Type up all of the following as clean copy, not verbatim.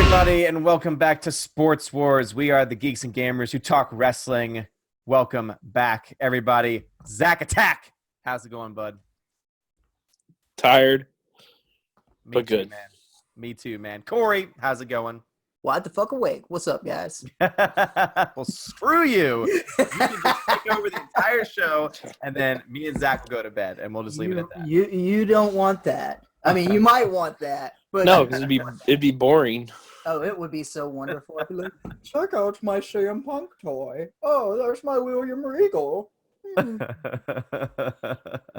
everybody, and welcome back to Sports Wars. We are the Geeks and Gamers who talk wrestling. Welcome back, everybody. Zach Attack, how's it going, bud? Tired, Me but too, good. man. Me too, man. Corey, how's it going? Wide the fuck awake. What's up, guys? Well, screw you. You can just take over the entire show, and then me and Zach will go to bed, and we'll just leave it at that. You don't want that. I mean, you might want that, but No, because it'd be boring. oh, it would be so wonderful. I'd be like, check out my CM Punk toy. Oh, there's my William Regal.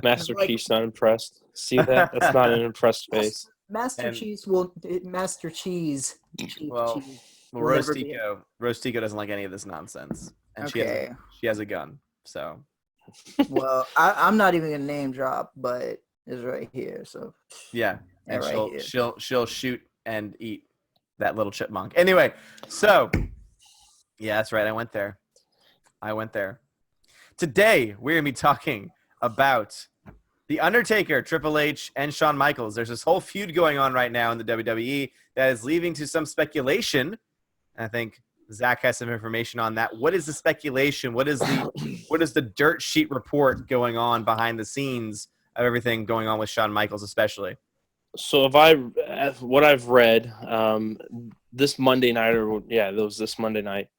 Master Like- Chief's not impressed. See that? That's not an impressed face. Master And- Cheese Master Cheese. Well, Cheese. Well, Will never be Rostico doesn't like any of this nonsense, and Okay. she has a gun. So Well, I'm not even gonna name drop, but it's right here. So yeah, and right here. she'll shoot and eat that little chipmunk. Anyway, so yeah, that's right. I went there. Today we're gonna be talking about The Undertaker, Triple H, and Shawn Michaels. There's this whole feud going on right now in the WWE that is leading to some speculation. I think Zach has some information on that. What is the speculation? What is the dirt sheet report going on behind the scenes of everything going on with Shawn Michaels, especially? So what I've read, this Monday night, it was this Monday night,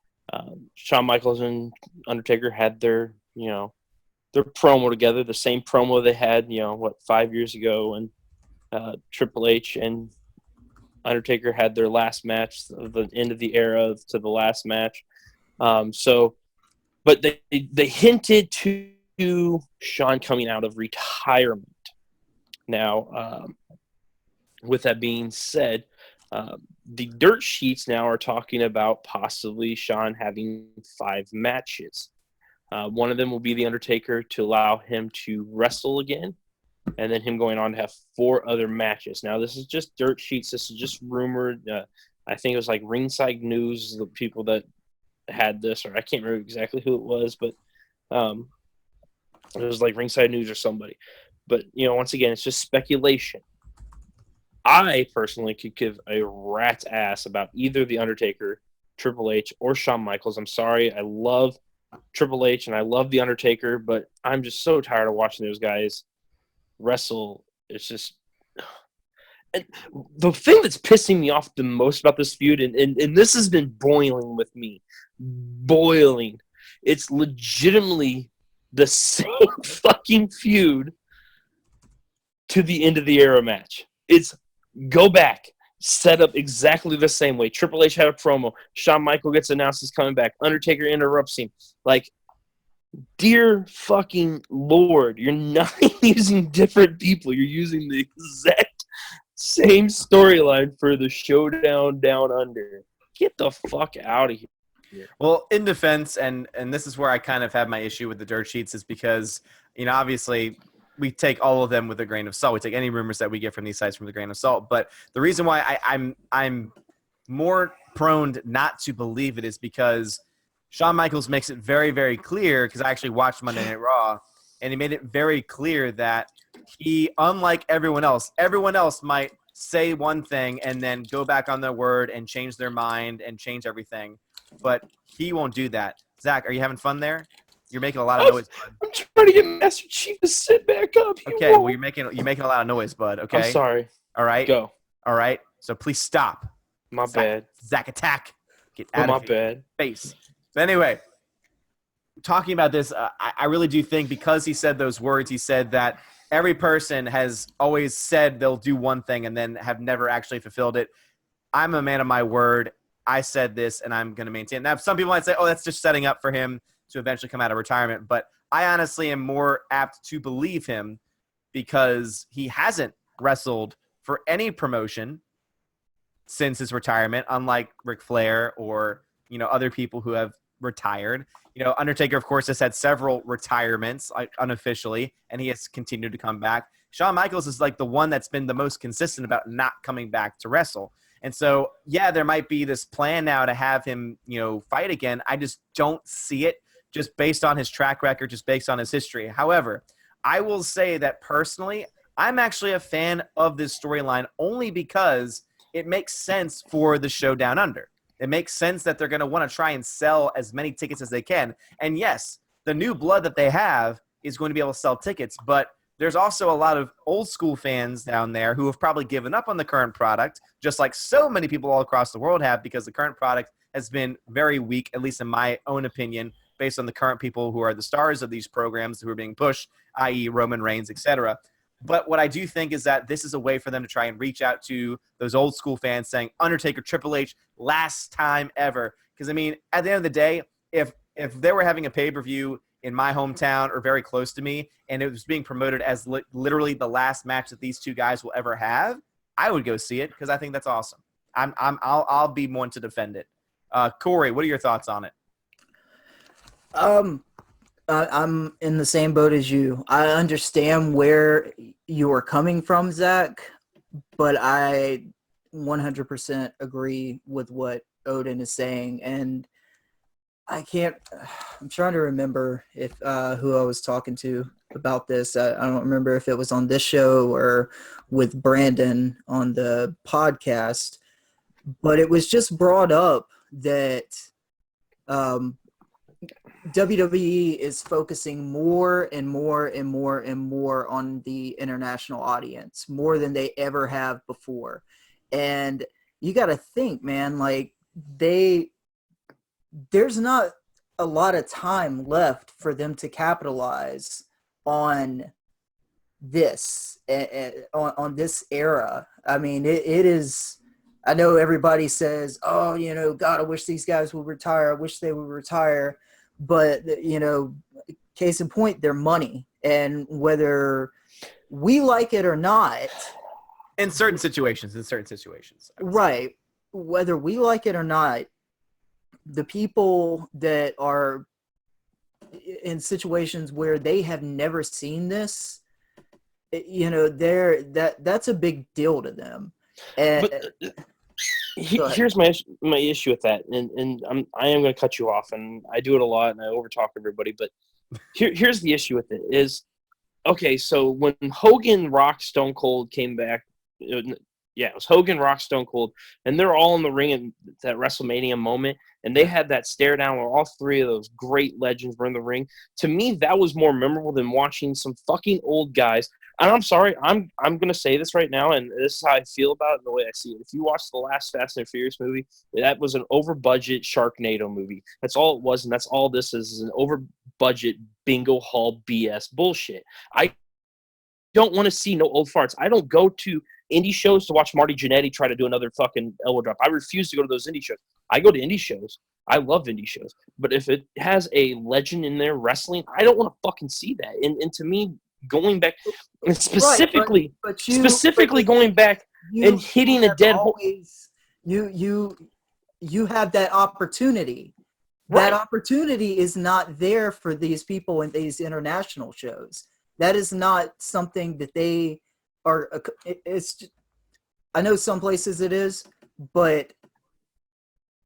Shawn Michaels and Undertaker had their promo together, the same promo they had, 5 years ago, and Triple H and Undertaker had their last match, the end of the era to the last match. But they hinted to Shawn coming out of retirement. Now, with that being said, the dirt sheets now are talking about possibly Shawn having 5 matches. One of them will be The Undertaker to allow him to wrestle again, and then him going on to have 4 other matches. Now, this is just dirt sheets. This is just rumored. I think it was like Ringside News, the people that had this, or I can't remember exactly who it was, but it was like Ringside News or somebody. But, once again, it's just speculation. I personally could give a rat's ass about either The Undertaker, Triple H, or Shawn Michaels. I'm sorry. I love Triple H and I love The Undertaker, but I'm just so tired of watching those guys wrestle. It's just, and the thing that's pissing me off the most about this feud, and this has been boiling with me, it's legitimately the same fucking feud to the end of the era match. It's go back, set up exactly the same way. Triple H had a promo. Shawn Michaels gets announced he's coming back. Undertaker interrupts him. Like, dear fucking Lord, you're not using different people. You're using the exact same storyline for the Showdown Down Under. Get the fuck out of here. Well, in defense, and this is where I kind of have my issue with the dirt sheets, is because, obviously we take all of them with a grain of salt. We take any rumors that we get from these sites with a grain of salt. But the reason why I'm more prone not to believe it is because Shawn Michaels makes it very, very clear, because I actually watched Monday Night Raw, and he made it very clear that he, unlike everyone else might say one thing and then go back on their word and change their mind and change everything. But he won't do that. Zach, are you having fun there? You're making a lot of noise, bud. I'm trying to get Master Chief to sit back up. Okay, well, you're making a lot of noise, bud. Okay. I'm sorry. All right. Go. All right. So please stop. My bad. Zach Attack. Get out My of here. bad. Face. But anyway, talking about this, I really do think because he said those words, he said that every person has always said they'll do one thing and then have never actually fulfilled it. I'm a man of my word. I said this, and I'm going to maintain. Now, some people might say, oh, that's just setting up for him to eventually come out of retirement. But I honestly am more apt to believe him because he hasn't wrestled for any promotion since his retirement, unlike Ric Flair or, other people who have retired. Undertaker, of course, has had several retirements, like unofficially, and he has continued to come back. Shawn Michaels is like the one that's been the most consistent about not coming back to wrestle. And so, yeah, there might be this plan now to have him, fight again. I just don't see it just based on his track record, just based on his history. However, I will say that personally, I'm actually a fan of this storyline only because it makes sense for the show Down Under. It makes sense that they're going to want to try and sell as many tickets as they can. And yes, the new blood that they have is going to be able to sell tickets, but there's also a lot of old school fans down there who have probably given up on the current product, just like so many people all across the world have, because the current product has been very weak, at least in my own opinion, based on the current people who are the stars of these programs who are being pushed, i.e. Roman Reigns, etc. But what I do think is that this is a way for them to try and reach out to those old school fans saying, Undertaker, Triple H, last time ever. Because, I mean, at the end of the day, if they were having a pay-per-view in my hometown or very close to me, and it was being promoted as literally the last match that these two guys will ever have, I would go see it because I think that's awesome. I'll be one to defend it. Corey, what are your thoughts on it? I'm in the same boat as you. I understand where you are coming from, Zach, but I 100% agree with what Odin is saying, and I'm trying to remember if who I was talking to about this. I don't remember if it was on this show or with Brandon on the podcast, but it was just brought up that WWE is focusing more and more and more and more on the international audience, more than they ever have before. And you got to think, man, like there's not a lot of time left for them to capitalize on this, on this era. I mean, it is, I know everybody says, oh, God, I wish these guys would retire. I wish they would retire. But, case in point, their money. And whether we like it or not. In certain situations. Right. Whether we like it or not, the people that are in situations where they have never seen this, that's a big deal to them. And here's my issue with that, and I am going to cut you off, and I do it a lot, and I overtalk everybody. But here's the issue with it is, okay, so when Hogan, Rock, Stone Cold came back, it was Hogan, Rock, Stone Cold, and they're all in the ring in that WrestleMania moment, and they had that stare down where all three of those great legends were in the ring. To me, that was more memorable than watching some fucking old guys. And I'm sorry, I'm going to say this right now, and this is how I feel about it and the way I see it. If you watch the last Fast and Furious movie, that was an over-budget Sharknado movie. That's all it was, and that's all this is an over-budget bingo hall BS bullshit. I don't want to see no old farts. I don't go to indie shows to watch Marty Jannetty try to do another fucking elbow drop. I refuse to go to those indie shows. I go to indie shows. I love indie shows. But if it has a legend in there wrestling, I don't want to fucking see that. And to me, going back, and specifically, going back and hitting a dead hole. You have that opportunity. Right. That opportunity is not there for these people in these international shows. That is not something that they are. It's just, I know some places it is, but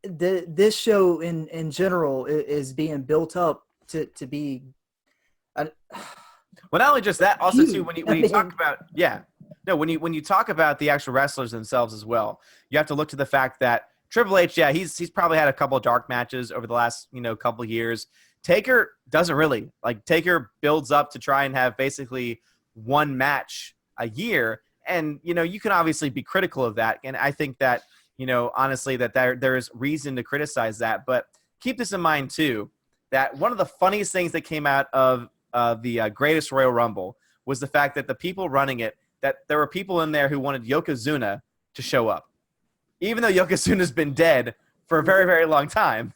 this show in general is being built up to be. Well, not only just that, also too when you talk about when you talk about the actual wrestlers themselves as well, you have to look to the fact that Triple H, he's probably had a couple of dark matches over the last couple of years. Taker doesn't really. Like, Taker builds up to try and have basically one match a year, and you can obviously be critical of that, and I think that honestly that there is reason to criticize that, but keep this in mind too, that one of the funniest things that came out of the Greatest Royal Rumble was the fact that the people running it, that there were people in there who wanted Yokozuna to show up, even though Yokozuna's been dead for a very, very long time.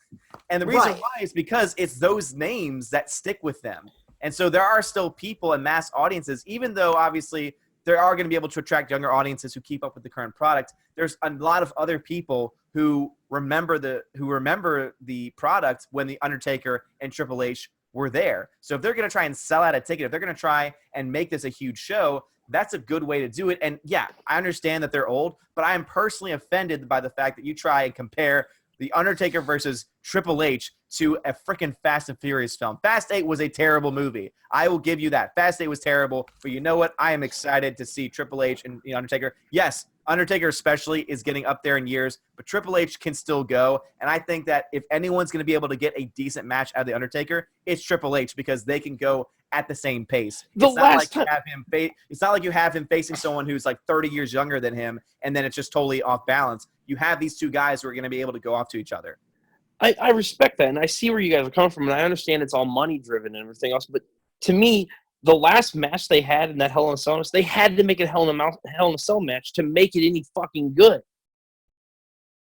And the reason why is because it's those names that stick with them. And so there are still people and mass audiences, even though obviously they are going to be able to attract younger audiences who keep up with the current product. There's a lot of other people who remember the product when the Undertaker and Triple H were there. So if they're going to try and sell out a ticket, if they're going to try and make this a huge show, that's a good way to do it. And yeah, I understand that they're old, but I am personally offended by the fact that you try and compare The Undertaker versus Triple H to a freaking Fast and Furious film. Fast 8 was a terrible movie. I will give you that. Fast 8 was terrible, but you know what? I am excited to see Triple H and the Undertaker. Yes, Undertaker especially is getting up there in years, but Triple H can still go. And I think that if anyone's going to be able to get a decent match out of the Undertaker, it's Triple H because they can go at the same pace. It's not like you have him facing someone who's like 30 years younger than him, and then it's just totally off balance. You have these two guys who are going to be able to go off to each other. I respect that, and I see where you guys are coming from, and I understand it's all money-driven and everything else, but to me, the last match they had in that Hell in a Cell match, they had to make it a Hell in a Cell match to make it any fucking good.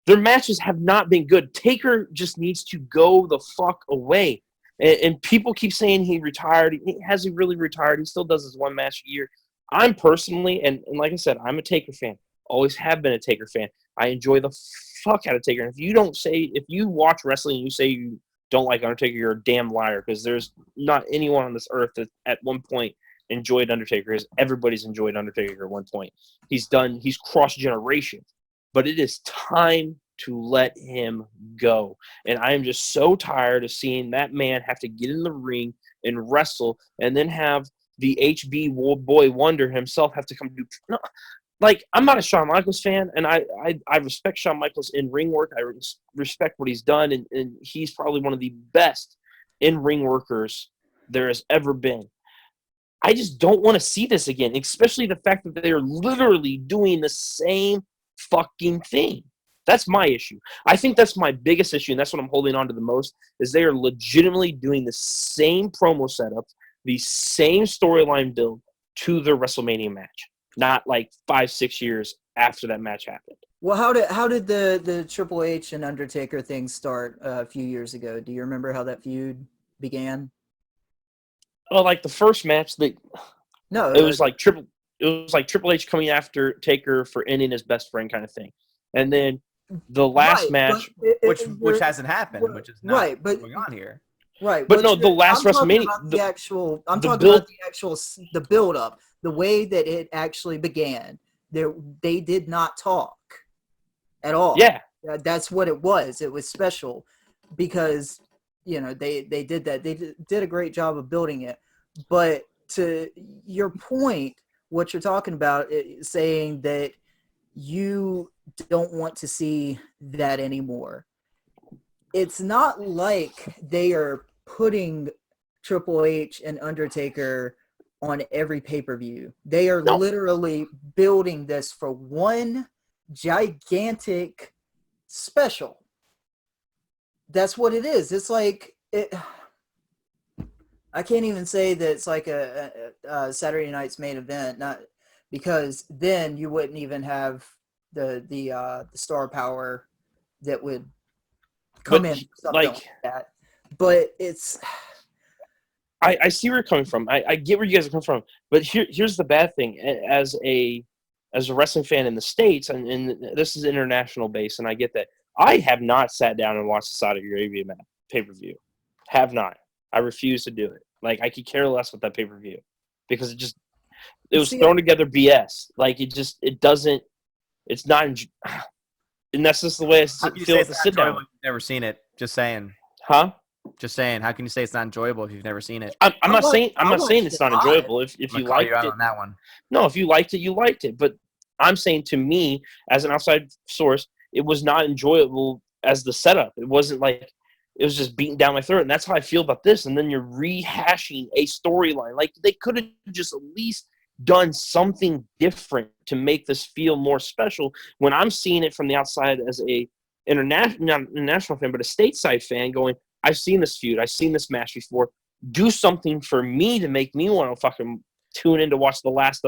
Their matches have not been good. Taker just needs to go the fuck away. And people keep saying he retired. Has he really retired? He still does his one match a year. I'm personally, and like I said, I'm a Taker fan. Always have been a Taker fan. I enjoy the fuck out of Taker. And if you watch wrestling and you say you don't like Undertaker, you're a damn liar, because there's not anyone on this earth that at one point enjoyed Undertaker, because everybody's enjoyed Undertaker at one point. He's crossed generations. But it is time to let him go. And I am just so tired of seeing that man have to get in the ring and wrestle and then have the HB boy wonder himself have to come do. No, like, I'm not a Shawn Michaels fan, and I respect Shawn Michaels in ring work. I respect what he's done, and he's probably one of the best in ring workers there has ever been. I just don't want to see this again, especially the fact that they are literally doing the same fucking thing. That's my issue. I think that's my biggest issue, and that's what I'm holding on to the most, is they are legitimately doing the same promo setup, the same storyline build to their WrestleMania match, not like 5-6 years after that match happened. Well, how did the Triple H and Undertaker thing start a few years ago? Do you remember how that feud began? Well, like the first match, it was like Triple H coming after Taker for ending his best friend kind of thing, and then the last match, which hasn't happened, which is not going on here. Right, but no, the last WrestleMania. I'm talking about the build up, the way that it actually began. They did not talk at all. Yeah, that's what it was. It was special because they did that. They did a great job of building it. But to your point, what you're talking about, saying that you don't want to see that anymore. It's not like they are putting Triple H and Undertaker on every pay-per-view. They are literally building this for one gigantic special. That's what it is. It's like I can't even say that it's like a Saturday night's main event, not because then you wouldn't even have the star power that would come in something like that. But it's I see where you're coming from. I get where you guys are coming from. But here's the bad thing. As a wrestling fan in the States, and this is international based, and I get that. I have not sat down and watched the Saudi Arabia pay-per-view. Have not. I refuse to do it. Like, I could care less with that pay-per-view because it was thrown together BS. Like, it's not, and that's just the way I feel with the sit down. You've never seen it. Just saying. Huh? Just saying. How can you say it's not enjoyable if you've never seen it? I'm not saying it's not enjoyable. If you liked it, on that one. No, if you liked it, you liked it. But I'm saying, to me, as an outside source, it was not enjoyable as the setup. It wasn't like it was just beating down my throat, and that's how I feel about this. And then you're rehashing a storyline. Like, they could have just at least done something different to make this feel more special. When I'm seeing it from the outside as a international fan, but a stateside fan, going, I've seen this feud, I've seen this match before. Do something for me to make me want to fucking tune in to watch the last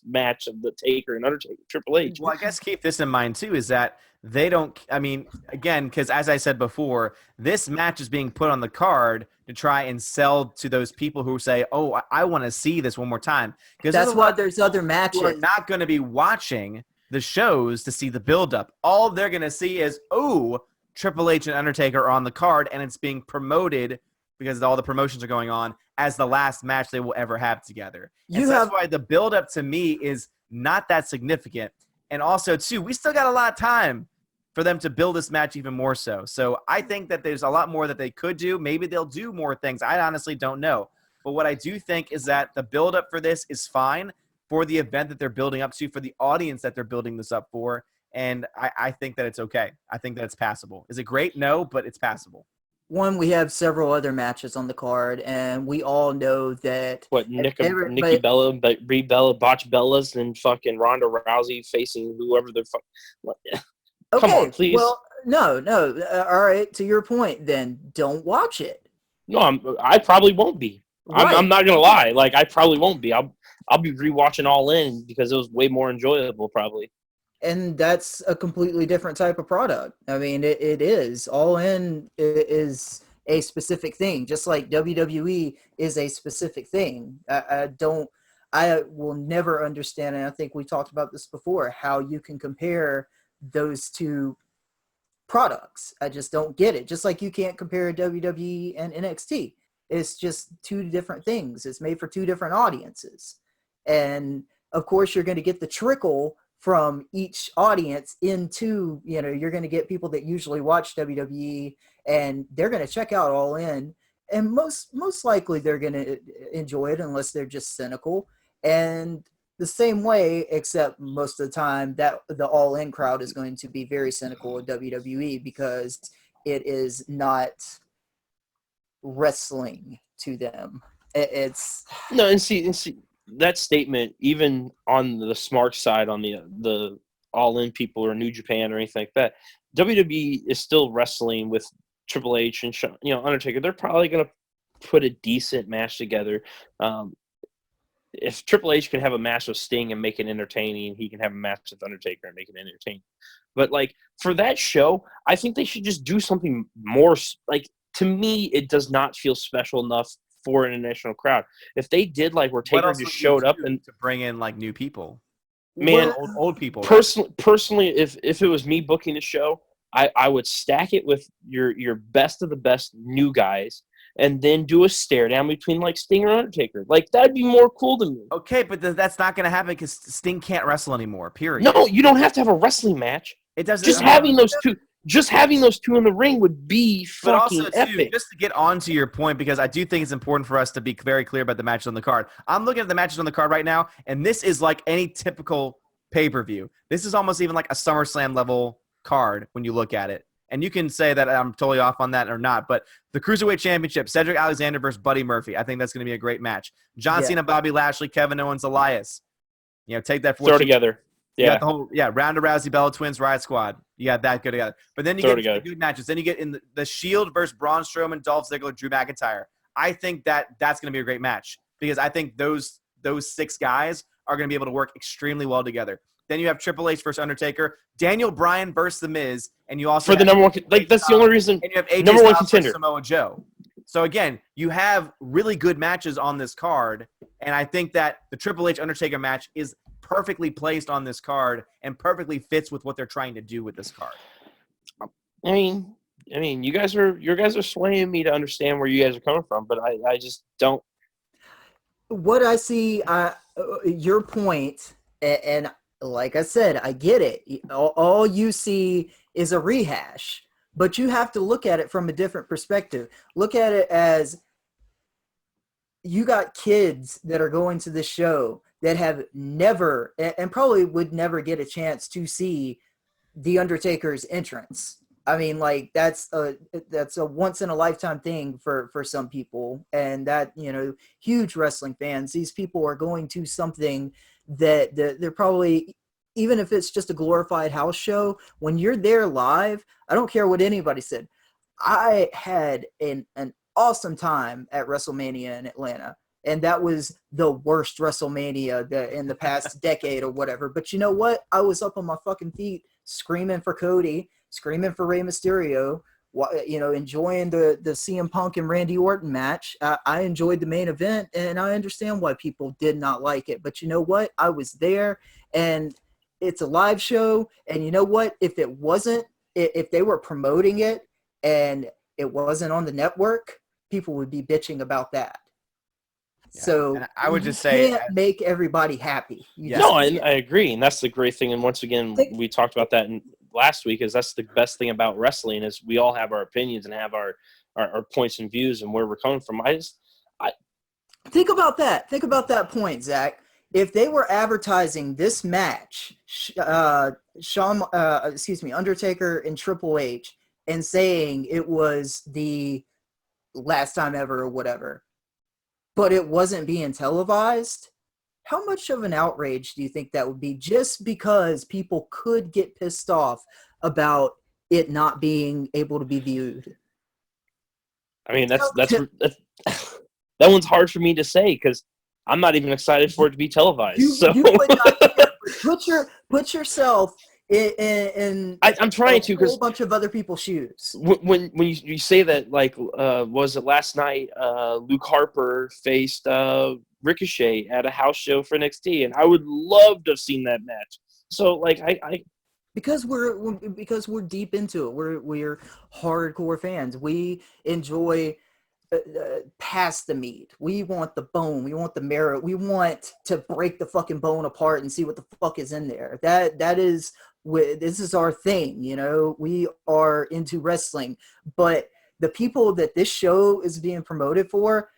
match of the Taker and Undertaker, Triple H. Well, I guess keep this in mind too, is that they don't, I mean, again, because as I said before, this match is being put on the card to try and sell to those people who say, oh, I want to see this one more time. Because that's why there's other matches. We're not going to be watching the shows to see the build-up. All they're going to see is, oh, Triple H and Undertaker are on the card, and it's being promoted because all the promotions are going on as the last match they will ever have together. That's why the build-up to me is not that significant. And also, too, we still got a lot of time for them to build this match even more so. So I think that there's a lot more that they could do. Maybe they'll do more things. I honestly don't know. But what I do think is that the build-up for this is fine for the event that they're building up to, for the audience that they're building this up for. And I think that it's okay. I think that it's passable. Is it great? No, but it's passable. One, we have several other matches on the card, and we all know that Nikki Bella, Brie Bella, Botch Bellas, and fucking Ronda Rousey facing whoever the fuck. Come okay, on, please. well, no. All right, to your point, then don't watch it. No, I probably won't be. Right. I'm not gonna lie. Like, I probably won't be. I'll be rewatching All In because it was way more enjoyable, probably. And that's a completely different type of product. I mean, it is. All In is a specific thing, just like WWE is a specific thing. I will never understand, and I think we talked about this before, how you can compare those two products. I just don't get it. Just like you can't compare WWE and NXT. It's just two different things. It's made for two different audiences. And of course, you're going to get the trickle from each audience into, you're going to get people that usually watch WWE and they're going to check out All In. And most likely they're going to enjoy it unless they're just cynical. And the same way, except most of the time, that the All In crowd is going to be very cynical of WWE because it is not wrestling to them. It's no, and see that statement, even on the smart side, on the All In people or New Japan or anything like that, WWE is still wrestling with Triple H and Undertaker. They're probably going to put a decent match together. If Triple H can have a match with Sting and make it entertaining, he can have a match with Undertaker and make it entertaining. But like for that show, I think they should just do something more. Like, to me, it does not feel special enough for an international crowd. If they did like where Taker just showed up and to bring in like new people, man, old people. Personally, if it was me booking the show, I would stack it with your best of the best new guys, and then do a stare down between like Sting or Undertaker. Like, that'd be more cool to me. Okay, but that's not going to happen because Sting can't wrestle anymore. Period. No, you don't have to have a wrestling match. It doesn't. Just having those two. Just having those two in the ring would be fucking epic. Just to get on to your point, because I do think it's important for us to be very clear about the matches on the card. I'm looking at the matches on the card right now, and this is like any typical pay-per-view. This is almost even like a SummerSlam level card when you look at it. And you can say that I'm totally off on that or not, but the Cruiserweight Championship, Cedric Alexander versus Buddy Murphy. I think that's going to be a great match. John Cena, Bobby Lashley, Kevin Owens, Elias. Take that. Throw together. You got the whole, Ronda Rousey, Bella Twins, Riot Squad. You got that good together. But then you get the good matches. Then you get in the Shield versus Braun Strowman, Dolph Ziggler, Drew McIntyre. I think that's going to be a great match because I think those six guys are going to be able to work extremely well together. Then you have Triple H versus Undertaker, Daniel Bryan versus The Miz, and you also for the number one. Like, that's the only reason. And you have AJ number one Styles contender, versus Samoa Joe. So again, you have really good matches on this card, and I think that the Triple H Undertaker match is perfectly placed on this card and perfectly fits with what they're trying to do with this card. I mean, you guys are swaying me to understand where you guys are coming from, but I just don't. What I see, your point, and like I said, I get it. All you see is a rehash, but you have to look at it from a different perspective. Look at it as you got kids that are going to this show that have never and probably would never get a chance to see The Undertaker's entrance. I mean, like, that's a once in a lifetime thing for some people, and that, huge wrestling fans, these people are going to something that they're probably, even if it's just a glorified house show, when you're there live, I don't care what anybody said. I had an awesome time at WrestleMania in Atlanta. And that was the worst WrestleMania in the past decade or whatever. But you know what? I was up on my fucking feet screaming for Cody, screaming for Rey Mysterio, enjoying the CM Punk and Randy Orton match. I enjoyed the main event, and I understand why people did not like it. But you know what? I was there, and it's a live show. And you know what? If they were promoting it and it wasn't on the network, people would be bitching about that. Yeah. So and I would just say, can't make everybody happy. I agree, and that's the great thing. And once again, we talked about that last week is that's the best thing about wrestling is we all have our opinions and have our points and views and where we're coming from. Think about that. Think about that point, Zach. If they were advertising this match, Undertaker and Triple H, and saying it was the last time ever or whatever, but it wasn't being televised, how much of an outrage do you think that would be just because people could get pissed off about it not being able to be viewed? I mean, that's that one's hard for me to say because I'm not even excited for it to be televised. You would not put yourself in I'm trying to because a whole bunch of other people's shoes. When you say that, like, was it last night? Luke Harper faced Ricochet at a house show for NXT, and I would love to have seen that match. So, like, because we're deep into it. We're hardcore fans. We enjoy past the meat. We want the bone. We want the marrow. We want to break the fucking bone apart and see what the fuck is in there. This is our thing, you know. We are into wrestling, but the people that this show is being promoted for,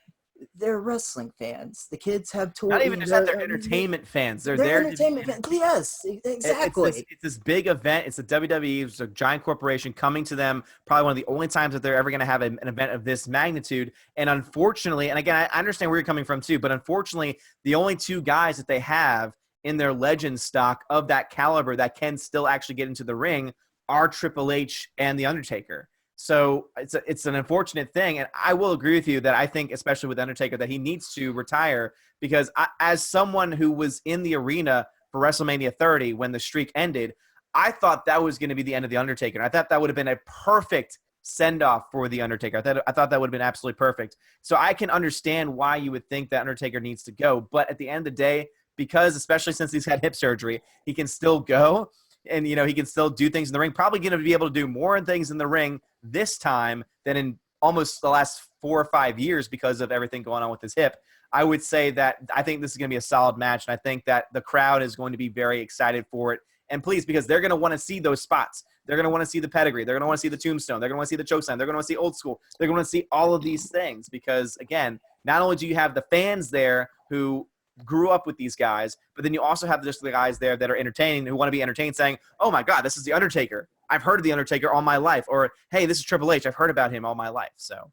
they're wrestling fans. The kids have toys. Not even just that, they're entertainment fans. They're there entertainment fans. Yes, exactly. It's this big event. It's the WWE. It's a giant corporation coming to them. Probably one of the only times that they're ever going to have an event of this magnitude. And unfortunately, and again, I understand where you're coming from too, but unfortunately, the only two guys that they have in their legend stock of that caliber that can still actually get into the ring are Triple H and The Undertaker. So it's an unfortunate thing, and I will agree with you that I think, especially with Undertaker, that he needs to retire because as someone who was in the arena for WrestleMania 30 when the streak ended, I thought that was going to be the end of The Undertaker. I thought that would have been a perfect send-off for The Undertaker. I thought that would have been absolutely perfect. So I can understand why you would think that Undertaker needs to go, but at the end of the day, because especially since he's had hip surgery, he can still go. And, you know, he can still do things in the ring. Probably going to be able to do more things in the ring this time than in almost the last 4 or 5 years because of everything going on with his hip. I would say that I think this is going to be a solid match, and I think that the crowd is going to be very excited for it. And please, because they're going to want to see those spots. They're going to want to see the pedigree. They're going to want to see the tombstone. They're going to want to see the chokeslam. They're going to want to see old school. They're going to want to see all of these things because, again, not only do you have the fans there who grew up with these guys, but then you also have just the guys there that are entertaining, who want to be entertained, saying, oh my God, this is The Undertaker. I've heard of The Undertaker all my life. Or, hey, this is Triple H. I've heard about him all my life. So,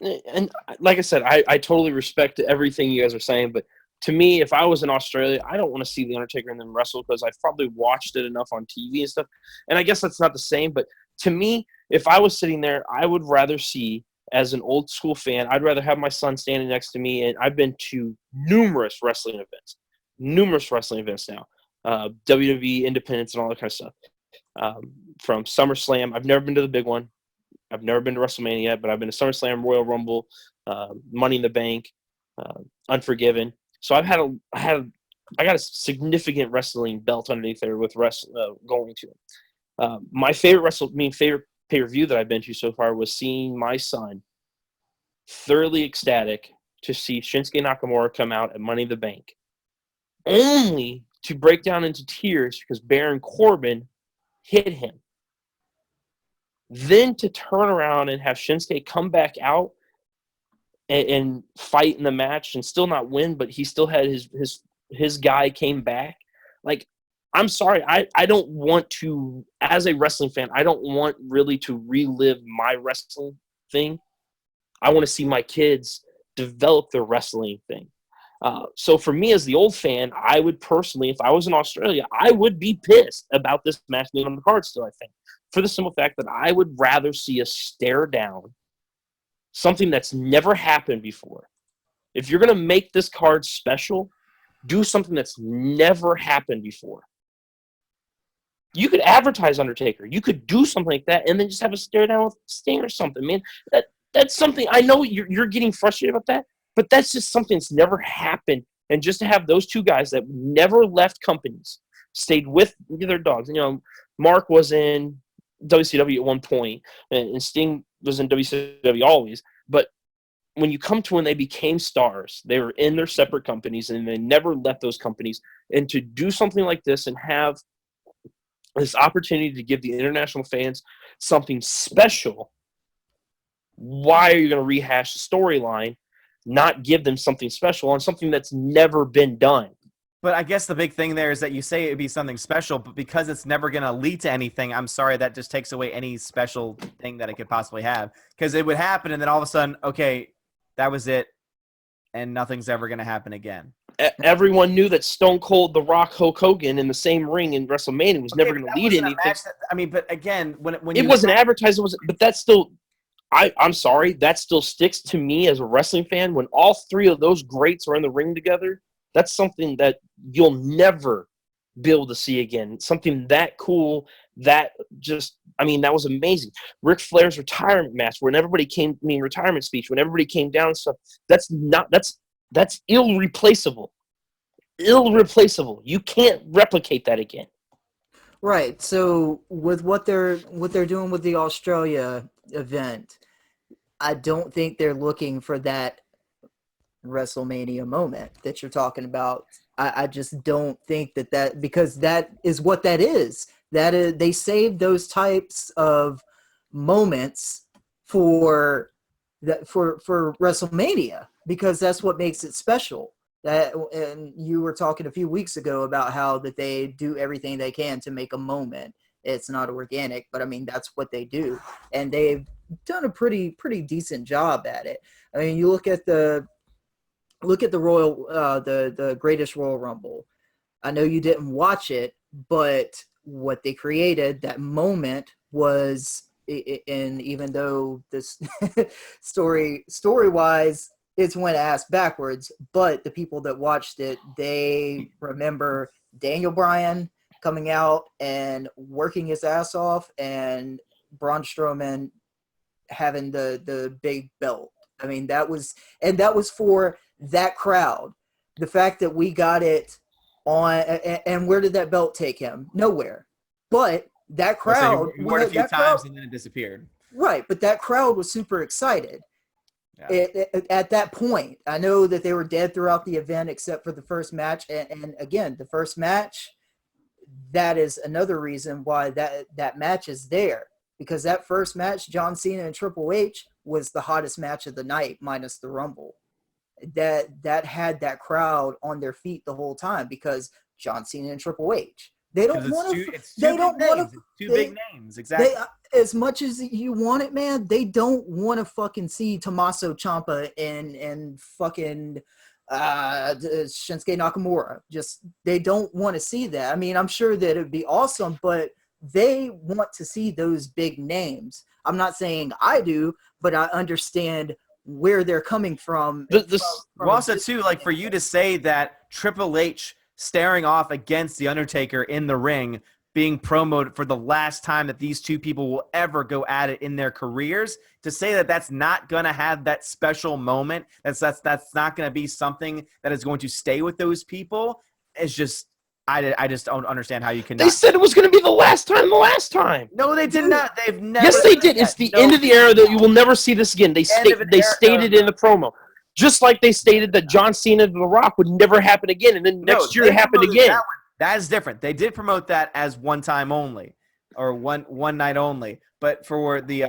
and like I said, I totally respect everything you guys are saying, but to me, if I was in Australia, I don't want to see The Undertaker and them wrestle because I've probably watched it enough on TV and stuff. And I guess that's not the same, but to me, if I was sitting there, I would rather see, as an old school fan, I'd rather have my son standing next to me, and I've been to numerous wrestling events now, WWE, Independence, and all that kind of stuff. From SummerSlam, I've never been to the big one. I've never been to WrestleMania yet, but I've been to SummerSlam, Royal Rumble, Money in the Bank, Unforgiven. So I got a significant wrestling belt underneath there with going to it. My favorite pay-per-view that I've been to so far was seeing my son thoroughly ecstatic to see Shinsuke Nakamura come out at Money in the Bank, only to break down into tears because Baron Corbin hit him. Then to turn around and have Shinsuke come back out and fight in the match and still not win, but he still had his guy came back. Like, I'm sorry, I don't want to, as a wrestling fan, I don't want really to relive my wrestling thing. I want to see my kids develop their wrestling thing. So for me as the old fan, I would personally, if I was in Australia, I would be pissed about this match being on the card still, I think. For the simple fact that I would rather see a stare down, something that's never happened before. If you're going to make this card special, do something that's never happened before. You could advertise Undertaker. You could do something like that and then just have a stare down with Sting or something, man. That's something, I know you're getting frustrated about that, but that's just something that's never happened. And just to have those two guys that never left companies, stayed with their dogs. You know, Mark was in WCW at one point, and Sting was in WCW always. But when you come to when they became stars, they were in their separate companies, and they never left those companies. And to do something like this and have this opportunity to give the international fans something special. Why are you going to rehash the storyline, not give them something special on something that's never been done? But I guess the big thing there is that you say it'd be something special, but because it's never going to lead to anything, I'm sorry, that just takes away any special thing that it could possibly have. Because it would happen, and then all of a sudden, okay, that was it, and nothing's ever going to happen again. Everyone knew that Stone Cold, The Rock, Hulk Hogan in the same ring in WrestleMania was never going to lead anything. But again, when it wasn't advertised, but that's still, I'm sorry, that still sticks to me as a wrestling fan. When all three of those greats are in the ring together, that's something that you'll never be able to see again. Something that cool, that was amazing. Ric Flair's retirement match, retirement speech, when everybody came down and stuff, that's irreplaceable. Irreplaceable. You can't replicate that again. Right. So with what they're doing with the Australia event, I don't think they're looking for that WrestleMania moment that you're talking about. I just don't think that because that is what that is. That is, they saved those types of moments for WrestleMania because that's what makes it special. And you were talking a few weeks ago about how that they do everything they can to make a moment. It's not organic, but I mean that's what they do, and they've done a pretty decent job at it. I mean, you look at the Royal, the Greatest Royal Rumble. I know you didn't watch it, but what they created, that moment was, and even though this story-wise, it's went ass backwards, but the people that watched it, they remember Daniel Bryan coming out and working his ass off, and Braun Strowman having the big belt. I mean, that was for that crowd. The fact that we got it on, and where did that belt take him? Nowhere. But that crowd, he wore it a few times and then it disappeared. Right, but that crowd was super excited. Yeah. At that point, I know that they were dead throughout the event except for the first match. And again, the first match, that is another reason why that match is there. Because that first match, John Cena and Triple H, was the hottest match of the night, minus the Rumble. That had that crowd on their feet the whole time because John Cena and Triple H. They don't want to. They don't want to. Two big names, exactly. As much as you want it, man, they don't want to fucking see Tommaso Ciampa and fucking Shinsuke Nakamura. Just they don't want to see that. I mean, I'm sure that it'd be awesome, but they want to see those big names. I'm not saying I do, but I understand where they're coming from. Also, too, like for you to say that Triple H staring off against The Undertaker in the ring, being promoted for the last time that these two people will ever go at it in their careers, to say that that's not going to have that special moment, that's not going to be something that is going to stay with those people, is just, I just don't understand how you can. They said it was going to be the last time. No, they did not. They've never. Yes, they did. It's the end of the era that you will never see this again. They stated in the promo. Just like they stated that John Cena and The Rock would never happen again, and then next year it happened again. That is different. They did promote that as one time only, or one night only. But for the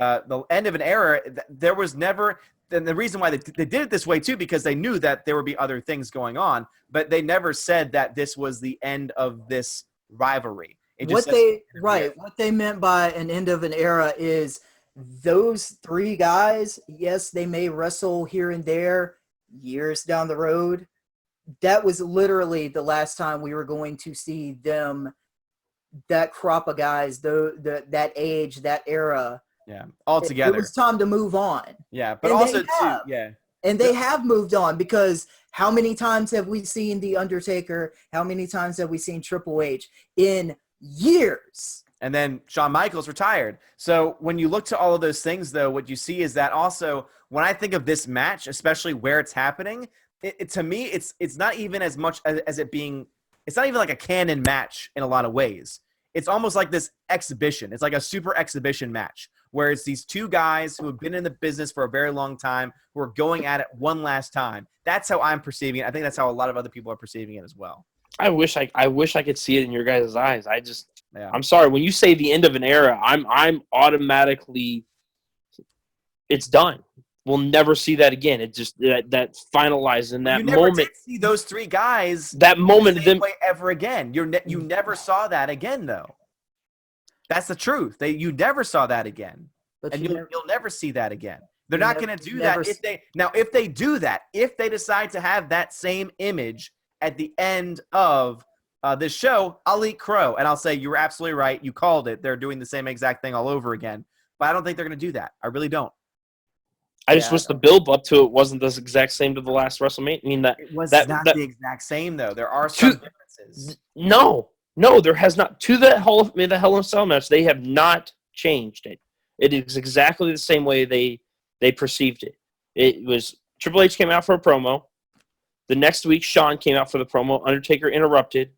end of an era, there was never. And the reason why they did it this way too, because they knew that there would be other things going on, but they never said that this was the end of this rivalry. What they meant by an end of an era is those three guys, yes, they may wrestle here and there years down the road. That was literally the last time we were going to see them, that crop of guys, that age, that era. Yeah, all together. It was time to move on. Yeah, but also too, yeah. And they have moved on, because how many times have we seen The Undertaker? How many times have we seen Triple H in years? And then Shawn Michaels retired. So when you look to all of those things, though, what you see is that also when I think of this match, especially where it's happening, to me, it's not even as much as it being – it's not even like a canon match in a lot of ways. It's almost like this exhibition. It's like a super exhibition match where it's these two guys who have been in the business for a very long time who are going at it one last time. That's how I'm perceiving it. I think that's how a lot of other people are perceiving it as well. I wish I could see it in your guys' eyes. Yeah. I'm sorry. When you say the end of an era, I'm automatically, it's done. We'll never see that again. It just that finalized in that you never moment. did see those three guys That moment the of same them. way ever again. You never saw that again, though. That's the truth. You never saw that again, But and you'll never see that again. They're You not nev- going to do never that if they do that. If they decide to have that same image at the end of this show, I'll eat crow and I'll say you were absolutely right. You called it. They're doing the same exact thing all over again. But I don't think they're going to do that. I really don't. I just wish the build up to it wasn't the exact same to the last WrestleMania. I mean It was not the exact same though. There are some differences. No, there has not. To the Hell in a Cell match, they have not changed it. It is exactly the same way they perceived it. It was Triple H came out for a promo. The next week, Shawn came out for the promo. Undertaker interrupted.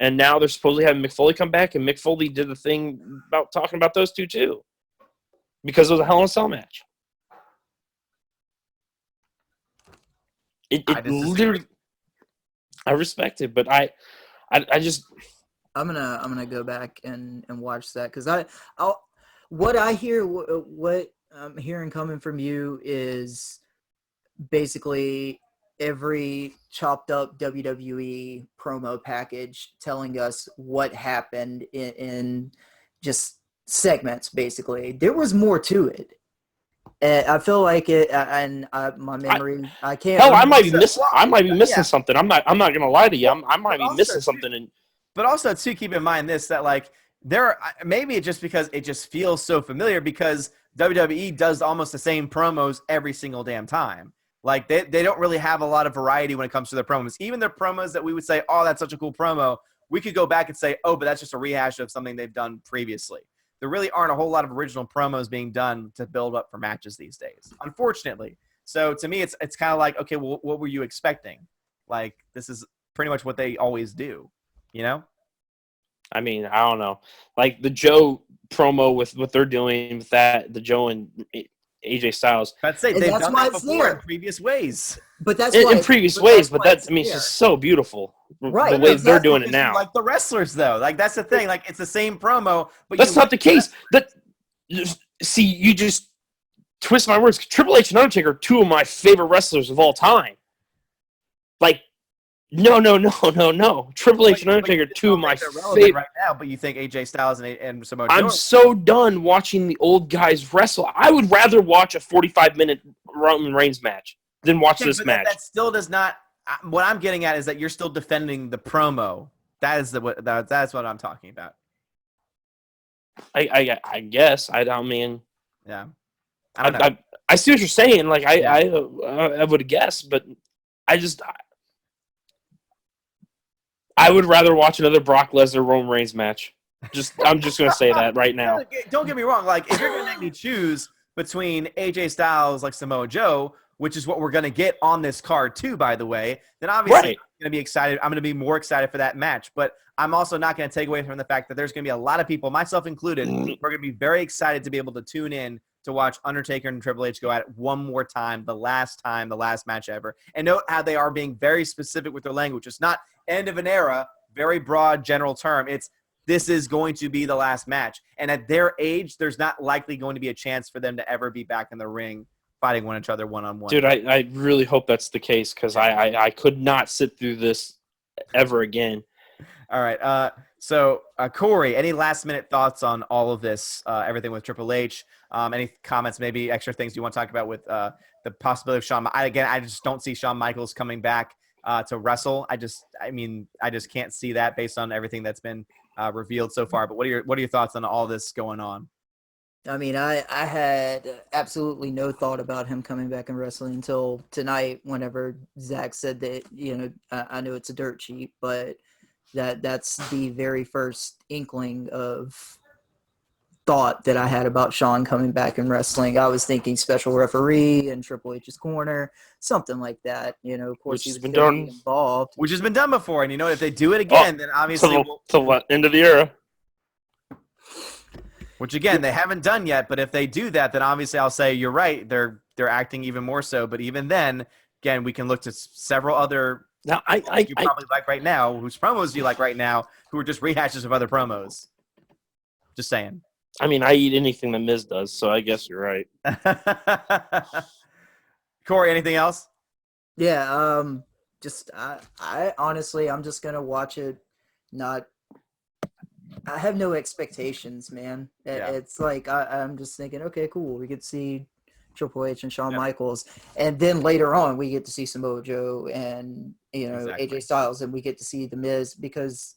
And now they're supposedly having Mick Foley come back, and Mick Foley did the thing about talking about those two, too. Because it was a Hell in a Cell match. It literally... I respect it, but I just... I'm gonna go back and watch that because what I hear, what I'm hearing coming from you is basically every chopped up WWE promo package telling us what happened in just segments. Basically, there was more to it. I feel like it, and my memory. I can't. Hell, I might be remember. missing something. I'm not gonna lie to you. I might be missing something. But also, too, keep in mind this, that, like, maybe it's just because it just feels so familiar because WWE does almost the same promos every single damn time. Like, they don't really have a lot of variety when it comes to their promos. Even their promos that we would say, oh, that's such a cool promo, we could go back and say, oh, but that's just a rehash of something they've done previously. There really aren't a whole lot of original promos being done to build up for matches these days, unfortunately. So, to me, it's kind of like, okay, well, what were you expecting? Like, this is pretty much what they always do. You know? I mean, I don't know. Like the Joe promo with what they're doing with that, the Joe and AJ Styles. I'd say they've done that before in previous ways. But that's in previous ways, but that's, I mean, it's just so beautiful. Right. The way they're doing it now. Like the wrestlers, though. Like, that's the thing. Like, it's the same promo. But that's not the case. See, you just twist my words. Triple H and Undertaker are two of my favorite wrestlers of all time. Like, No. Triple H and Undertaker are two of my favorite right now. But you think AJ Styles and Samoa Joe? I'm so done watching the old guys wrestle. I would rather watch a 45-minute Roman Reigns match than watch this match. That still does not. What I'm getting at is that you're still defending the promo. That's what I'm talking about. I guess I don't mean. Yeah. I don't know. I see what you're saying. Like I would guess, but I would rather watch another Brock Lesnar Roman Reigns match. I'm just gonna say that right now. Don't get me wrong. Like, if you're gonna make me choose between AJ Styles, like Samoa Joe, which is what we're gonna get on this card too, by the way, then obviously I'm gonna be excited. I'm gonna be more excited for that match. But I'm also not gonna take away from the fact that there's gonna be a lot of people, myself included, who are gonna be very excited to be able to tune in to watch Undertaker and Triple H go at it one more time, the last match ever. And note how they are being very specific with their language. It's not end of an era, very broad general term. It's this is going to be the last match. And at their age, there's not likely going to be a chance for them to ever be back in the ring fighting one another one-on-one. Dude, I really hope that's the case because I could not sit through this ever again. All right. So, Corey, any last-minute thoughts on all of this, everything with Triple H? Any comments, maybe extra things you want to talk about with the possibility of Shawn? I just don't see Shawn Michaels coming back to wrestle. I just can't see that based on everything that's been revealed so far. But what are your thoughts on all this going on? I mean, I had absolutely no thought about him coming back and wrestling until tonight whenever Zach said that, I know it's a dirt sheet, but that's the very first inkling of thought that I had about Shawn coming back and wrestling. I was thinking special referee in Triple H's corner, something like that. Of course, which has been done involved. Which has been done before, and if they do it again, then obviously end of the era. Which again, they haven't done yet. But if they do that, then obviously I'll say you're right. They're acting even more so. But even then, again, we can look to several other. Now, you probably like right now, whose promos do you like right now, who are just rehashes of other promos. Just saying. I mean, I eat anything that Miz does, so I guess you're right. Corey, anything else? Yeah, just I honestly, I'm just gonna watch it. Not, I have no expectations, man. Yeah. It's like I'm just thinking, okay, cool. We get to see Triple H and Shawn Yep. Michaels, and then later on we get to see Samoa Joe and Exactly. AJ Styles, and we get to see The Miz, because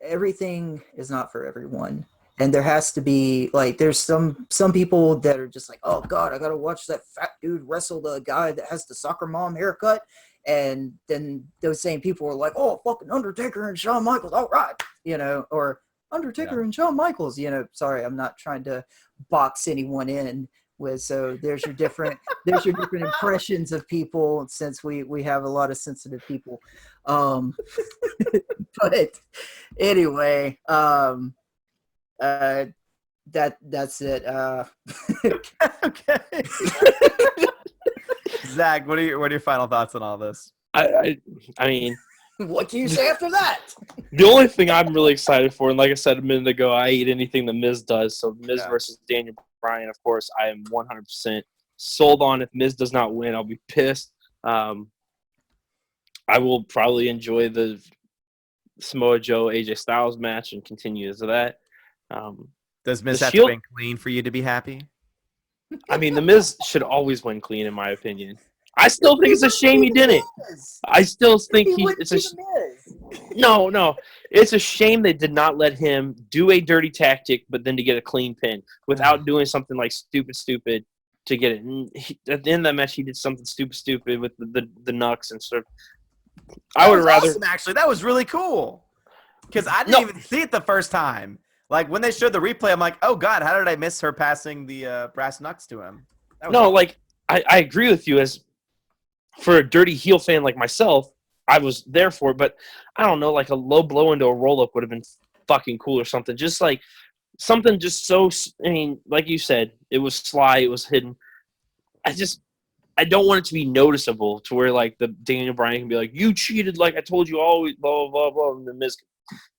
everything is not for everyone. And there has to be, like, there's some people that are just like, oh god, I gotta watch that fat dude wrestle the guy that has the soccer mom haircut. And then those same people are like, oh, fucking Undertaker and Shawn Michaels, all right, or Undertaker and Shawn Michaels. Sorry, I'm not trying to box anyone in with. So there's your different impressions of people, since we have a lot of sensitive people. But anyway, that's it. Okay. Zach, what are your final thoughts on all this? I mean, what can you say after that? the only thing I'm really excited for, and like I said a minute ago, I eat anything that Miz does. So Miz versus Daniel Bryan, of course, I am 100% sold on. If Miz does not win, I'll be pissed. I will probably enjoy the Samoa Joe AJ Styles match and continue as that. Does Miz have to win clean for you to be happy? I mean, the Miz should always win clean, in my opinion. I still think it's a shame he didn't. I still think No. It's a shame they did not let him do a dirty tactic, but then to get a clean pin without doing something like stupid to get it. And at the end of that match, he did something stupid with the knucks and stuff. I would rather. Awesome, actually, that was really cool. Because I didn't even see it the first time. Like when they showed the replay, I'm like, oh god, how did I miss her passing the brass knucks to him? Like I agree with you. As for a dirty heel fan like myself, I was there for it, but I don't know, like a low blow into a roll up would have been fucking cool or something. Just like something just so. I mean, like you said, it was sly, it was hidden. I don't want it to be noticeable to where like the Daniel Bryan can be like, you cheated, like I told you always, blah blah blah blah. And the Miz,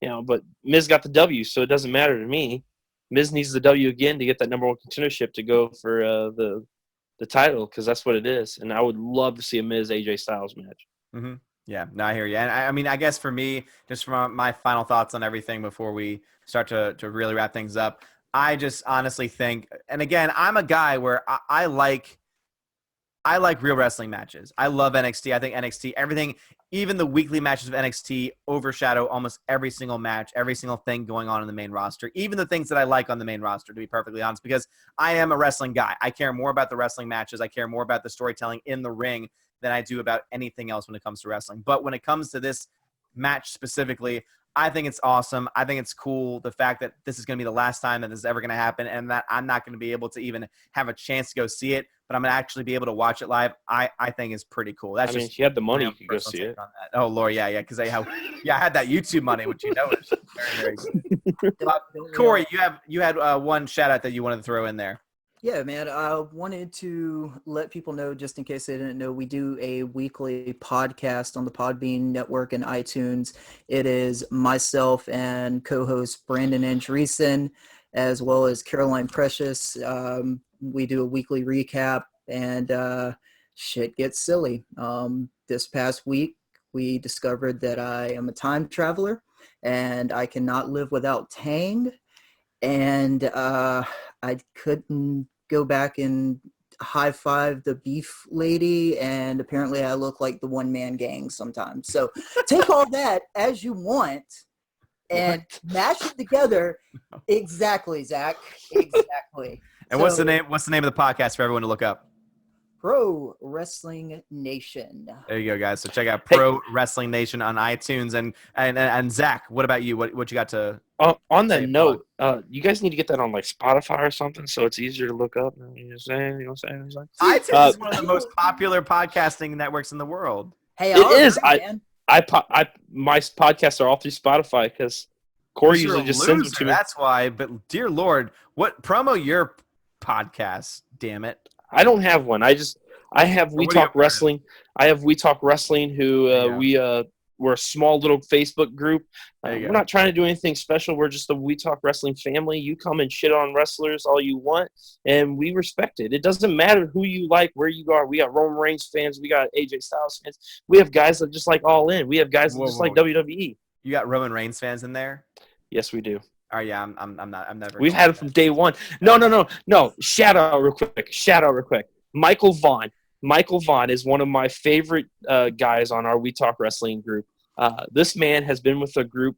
but Miz got the W, so it doesn't matter to me. Miz needs the W again to get that number one contendership to go for the title, because that's what it is. And I would love to see a Miz AJ Styles match. Mm-hmm. Yeah, no, I hear you. And I mean, I guess for me, just from my final thoughts on everything before we start to really wrap things up, I just honestly think, and again, I'm a guy where I like real wrestling matches. I love NXT. I think NXT, everything, even the weekly matches of NXT overshadow almost every single match, every single thing going on in the main roster, even the things that I like on the main roster, to be perfectly honest, because I am a wrestling guy. I care more about the wrestling matches. I care more about the storytelling in the ring than I do about anything else when it comes to wrestling. But when it comes to this match specifically, I think it's awesome. I think it's cool, the fact that this is going to be the last time that this is ever going to happen, and that I'm not going to be able to even have a chance to go see it, but I'm going to actually be able to watch it live. I think is pretty cool. That's if you had the money, you could go see it. Oh, Lord, yeah, because I had that YouTube money, which is very, very good. Corey, you had one shout-out that you wanted to throw in there. Yeah, man. I wanted to let people know, just in case they didn't know, we do a weekly podcast on the Podbean Network and iTunes. It is myself and co-host Brandon Andreessen, as well as Caroline Precious. We do a weekly recap, and shit gets silly. This past week, we discovered that I am a time traveler, and I cannot live without Tang. And I couldn't go back and high five the beef lady, and apparently I look like the one man gang sometimes. So take all that as you want and mash it together. Exactly, Zach. Exactly. And what's the name of the podcast for everyone to look up? Pro Wrestling Nation. There you go, guys. So check out Pro Wrestling Nation on iTunes. And Zach, what about you? What you got to? On that note, you guys need to get that on like Spotify or something, so it's easier to look up. You know what I'm saying? iTunes is one of the most popular podcasting networks in the world. Hey, it is. My podcasts are all through Spotify because Corey usually just sends them to me. That's why. But dear Lord, what promo your podcast? Damn it. I don't have one. I have We Talk Wrestling. I have We Talk Wrestling, who we're a small little Facebook group. There you We're go. not trying to do anything special. We're just a We Talk Wrestling family. You come and shit on wrestlers all you want, and we respect it. It doesn't matter who you like, where you are. We got Roman Reigns fans. We got AJ Styles fans. We have guys that just like All In. We have guys that Whoa, just whoa. like WWE. You got Roman Reigns fans in there? Yes, we do. Oh yeah, I'm never. We've had it from day one. No. Shout out real quick. Michael Vaughn. Michael Vaughn is one of my favorite guys on our We Talk Wrestling group. This man has been with the group.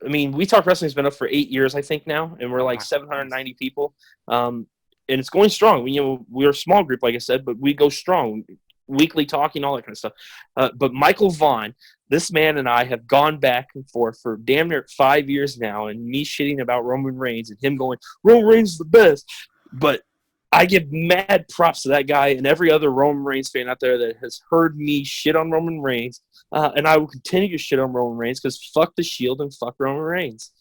I mean, We Talk Wrestling has been up for 8 years, I think now, and we're like 790 people. And it's going strong. We're a small group, like I said, but we go strong. Weekly talking, all that kind of stuff. But Michael Vaughn, this man and I have gone back and forth for damn near 5 years now, and me shitting about Roman Reigns and him going, Roman Reigns is the best. But I give mad props to that guy and every other Roman Reigns fan out there that has heard me shit on Roman Reigns. And I will continue to shit on Roman Reigns because fuck the Shield and fuck Roman Reigns.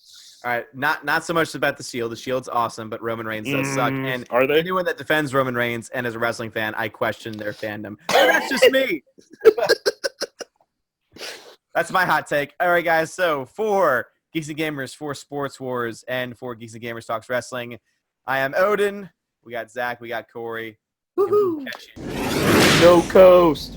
All right, not so much about the Shield. The Shield's awesome, but Roman Reigns does suck. And Are they? anyone that defends Roman Reigns and is a wrestling fan, I question their fandom. And that's just me. That's my hot take. All right, guys. So for Geeks and Gamers, for Sports Wars, and for Geeks and Gamers Talks Wrestling, I am Odin. We got Zach. We got Corey. Woohoo! Catch you. No coast.